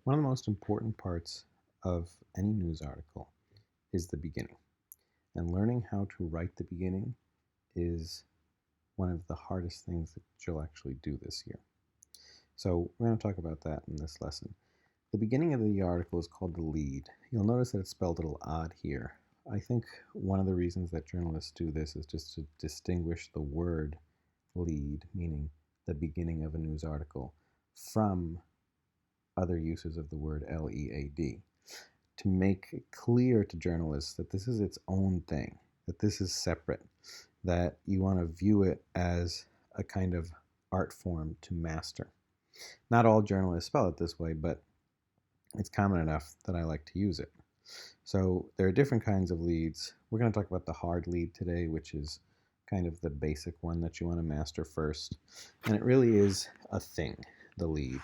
One of the most important parts of any news article is the beginning. And learning how to write the beginning is one of the hardest things that you'll actually do this year. So we're going to talk about that in this lesson. The beginning of the article is called the lead. You'll notice that it's spelled a little odd here. I think one of the reasons that journalists do this is just to distinguish the word lead, meaning the beginning of a news article, from other uses of the word lead, to make it clear to journalists that this is its own thing, that this is separate, that you want to view it as a kind of art form to master. Not all journalists spell it this way, but it's common enough that I like to use it. So there are different kinds of leads. We're going to talk about the hard lead today, which is kind of the basic one that you want to master first. And it really is a thing, the lead.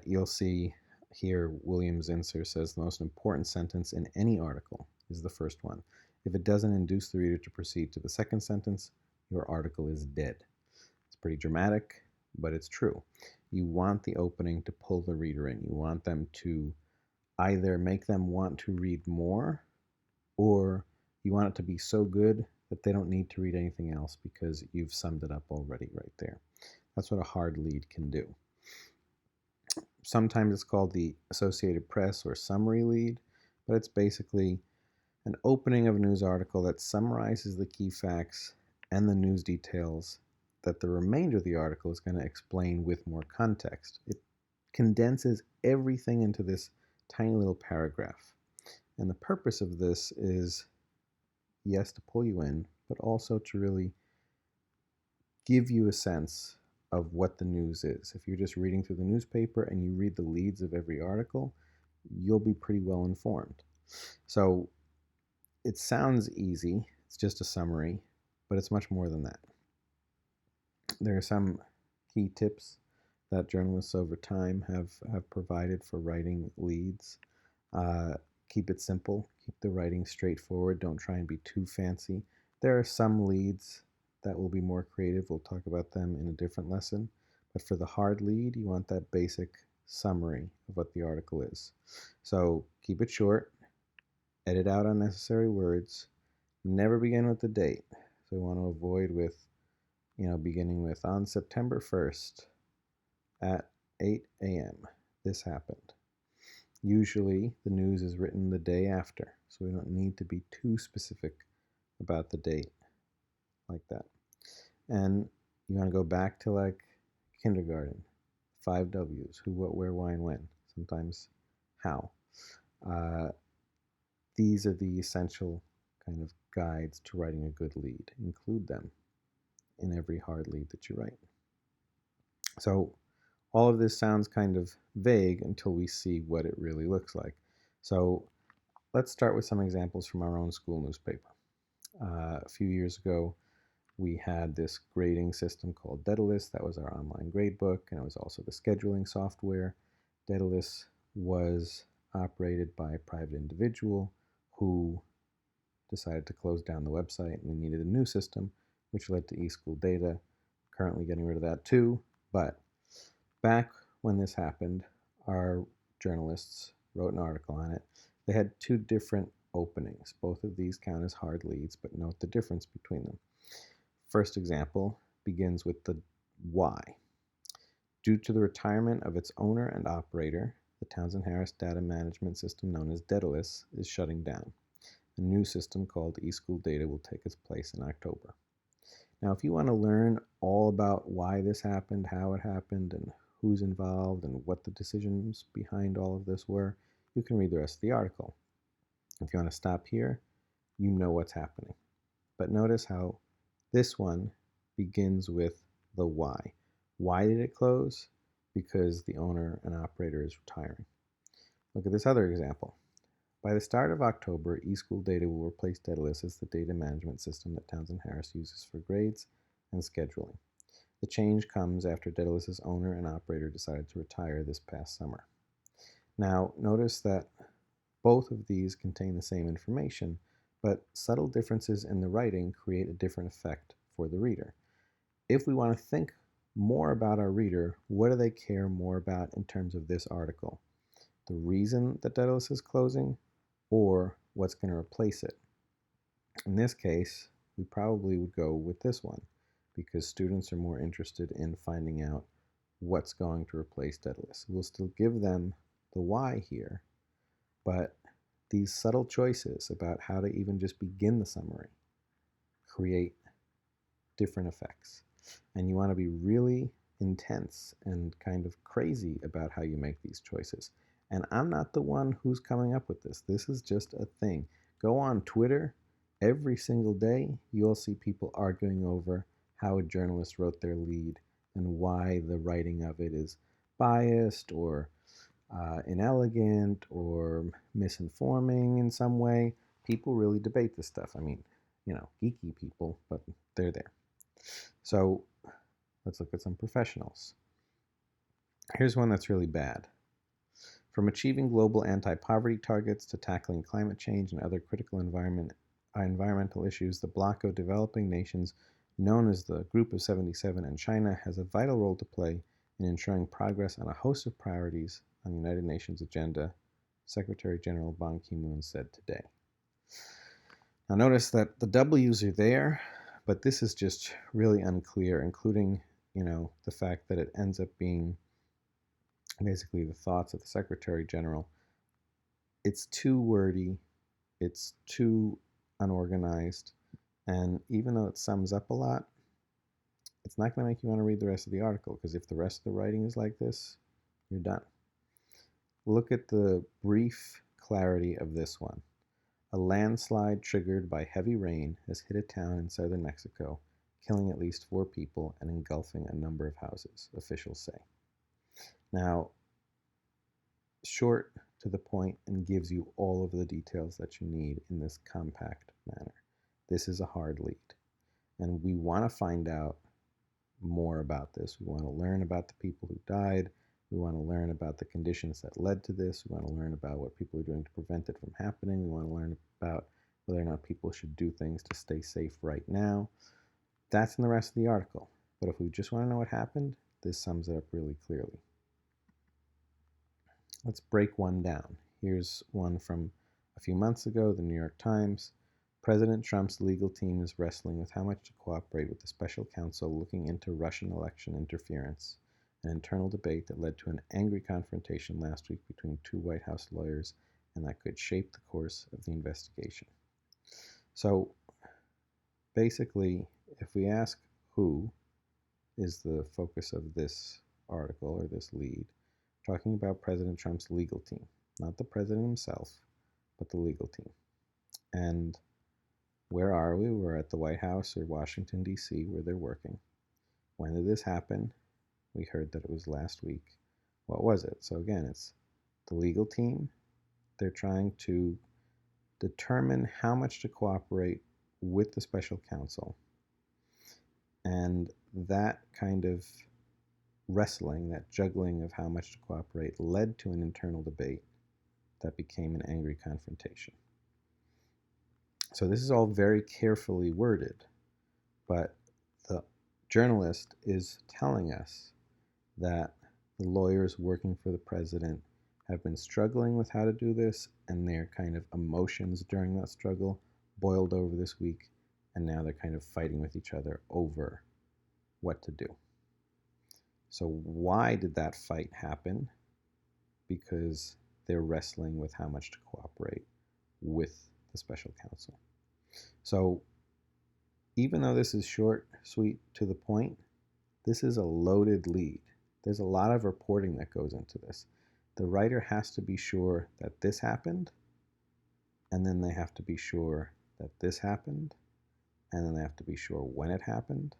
You'll see here William Zinsser says the most important sentence in any article is the first one. If it doesn't induce the reader to proceed to the second sentence, your article is dead. It's pretty dramatic, but it's true. You want the opening to pull the reader in. You want them to either make them want to read more, or you want it to be so good that they don't need to read anything else because you've summed it up already right there. That's what a hard lead can do. Sometimes it's called the Associated Press or summary lead, but it's basically an opening of a news article that summarizes the key facts and the news details that the remainder of the article is going to explain with more context. It condenses everything into this tiny little paragraph. And the purpose of this is, yes, to pull you in, but also to really give you a sense of what the news is. If you're just reading through the newspaper and you read the leads of every article, you'll be pretty well informed. So it sounds easy, it's just a summary, but it's much more than that. There are some key tips that journalists over time have provided for writing leads. Keep it simple, keep the writing straightforward, don't try and be too fancy. There are some leads that will be more creative. We'll talk about them in a different lesson. But for the hard lead, you want that basic summary of what the article is. So keep it short, edit out unnecessary words, never begin with the date. So we want to avoid with, beginning with on September 1st at 8 a.m. this happened. Usually the news is written the day after, so we don't need to be too specific about the date like that. And you want to go back to like kindergarten, 5 W's: who, what, where, why, and when. Sometimes how. Uh, these are the essential kind of guides to writing a good lead. Include them in every hard lead that you write. So all of this sounds kind of vague until we see what it really looks like. So let's start with some examples from our own school newspaper. A few years ago, we had this grading system called Daedalus. That was our online grade book, and it was also the scheduling software. Daedalus was operated by a private individual who decided to close down the website, and we needed a new system, which led to eSchool Data. Currently getting rid of that too, but back when this happened, our journalists wrote an article on it. They had two different openings. Both of these count as hard leads, but note the difference between them. First example begins with the why. Due to the retirement of its owner and operator, the Townsend Harris data management system known as Daedalus is shutting down. A new system called eSchool Data will take its place in October. Now, if you want to learn all about why this happened, how it happened, and who's involved, and what the decisions behind all of this were, you can read the rest of the article. If you want to stop here, you know what's happening. But notice how this one begins with the why. Why did it close? Because the owner and operator is retiring. Look at this other example. By the start of October, eSchool Data will replace Daedalus as the data management system that Townsend Harris uses for grades and scheduling. The change comes after Daedalus's owner and operator decided to retire this past summer. Now, notice that both of these contain the same information, but subtle differences in the writing create a different effect for the reader. If we want to think more about our reader, what do they care more about in terms of this article? the reason that Daedalus is closing, or what's going to replace it. In this case, we probably would go with this one because students are more interested in finding out what's going to replace Daedalus. We'll still give them the why here, but these subtle choices about how to even just begin the summary create different effects. And you want to be really intense and kind of crazy about how you make these choices. And I'm not the one who's coming up with this. This is just a thing. Go on Twitter. Every single day, you'll see people arguing over how a journalist wrote their lead and why the writing of it is biased or inelegant or misinforming in some way. People really debate this stuff. I mean, geeky people, but they're there. So let's look at some professionals. Here's one that's really bad. From achieving global anti-poverty targets to tackling climate change and other critical environmental issues, the bloc of developing nations known as the Group of 77 and China has a vital role to play in ensuring progress on a host of priorities on the United Nations agenda, Secretary General Ban Ki-moon said today. Now notice that the W's are there, but this is just really unclear, including, the fact that it ends up being basically the thoughts of the Secretary General. It's too wordy, it's too unorganized, and even though it sums up a lot, it's not going to make you want to read the rest of the article, because if the rest of the writing is like this, you're done. Look at the brief clarity of this one. A landslide triggered by heavy rain has hit a town in southern Mexico, killing at least 4 people and engulfing a number of houses, officials say. Now, short, to the point, and gives you all of the details that you need in this compact manner. This is a hard lead, and we want to find out more about this. We want to learn about the people who died. We want to learn about the conditions that led to this. We want to learn about what people are doing to prevent it from happening. We want to learn about whether or not people should do things to stay safe right now. That's in the rest of the article. But if we just want to know what happened, this sums it up really clearly. Let's break one down. Here's one from a few months ago, the New York Times. President Trump's legal team is wrestling with how much to cooperate with the special counsel looking into Russian election interference, an internal debate that led to an angry confrontation last week between 2 White House lawyers and that could shape the course of the investigation. So basically, if we ask who is the focus of this article or this lead, talking about President Trump's legal team, not the president himself, but the legal team. And where are we? We're at the White House or Washington, D.C., where they're working. When did this happen? We heard that it was last week. What was it? So again, it's the legal team. They're trying to determine how much to cooperate with the special counsel. And that kind of wrestling, that juggling of how much to cooperate, led to an internal debate that became an angry confrontation. So this is all very carefully worded, but the journalist is telling us that the lawyers working for the president have been struggling with how to do this, and their kind of emotions during that struggle boiled over this week, and now they're kind of fighting with each other over what to do. So why did that fight happen? Because they're wrestling with how much to cooperate with the special counsel. So even though this is short, sweet, to the point, this is a loaded lead. There's a lot of reporting that goes into this. The writer has to be sure that this happened, and then they have to be sure that this happened, and then they have to be sure when it happened.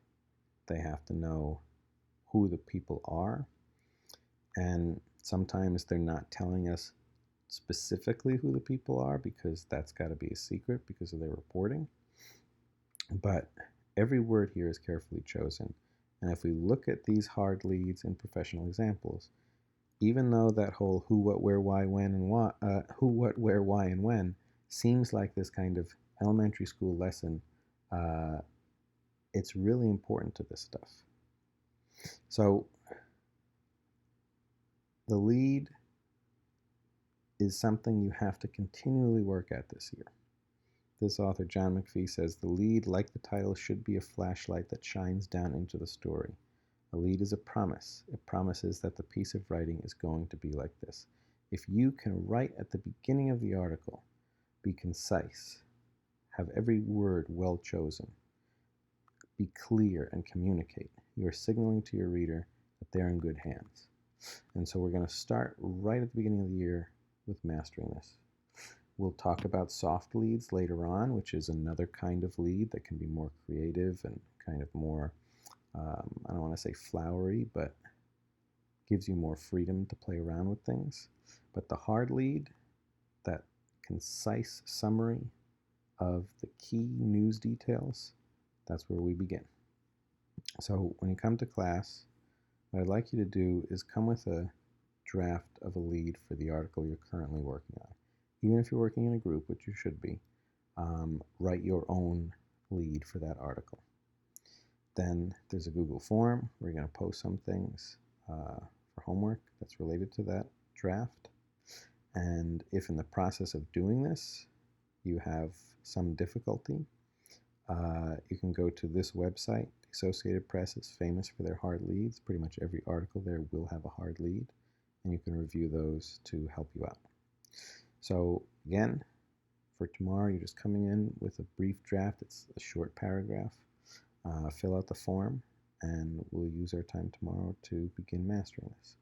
They have to know who the people are, and sometimes they're not telling us specifically who the people are because that's got to be a secret because of their reporting. But every word here is carefully chosen. And if we look at these hard leads in professional examples, even though that whole who, what, where, why, when, and why, who, what, where, why, and when seems like this kind of elementary school lesson, it's really important to this stuff. So the lead is something you have to continually work at this year. This author, John McPhee, says the lead, like the title, should be a flashlight that shines down into the story. A lead is a promise. It promises that the piece of writing is going to be like this. If you can write at the beginning of the article, be concise, have every word well chosen, be clear and communicate, you are signaling to your reader that they're in good hands. And so we're going to start right at the beginning of the year with mastering this. We'll talk about soft leads later on, which is another kind of lead that can be more creative and kind of more, I don't want to say flowery, but gives you more freedom to play around with things. But the hard lead, that concise summary of the key news details, that's where we begin. So when you come to class, what I'd like you to do is come with a draft of a lead for the article you're currently working on. Even if you're working in a group, which you should be, write your own lead for that article. Then there's a Google form where you're going to post some things for homework that's related to that draft. And if in the process of doing this you have some difficulty, you can go to this website. The Associated Press is famous for their hard leads. Pretty much every article there will have a hard lead, and you can review those to help you out. So again, for tomorrow, you're just coming in with a brief draft. It's a short paragraph. Fill out the form, and we'll use our time tomorrow to begin mastering this.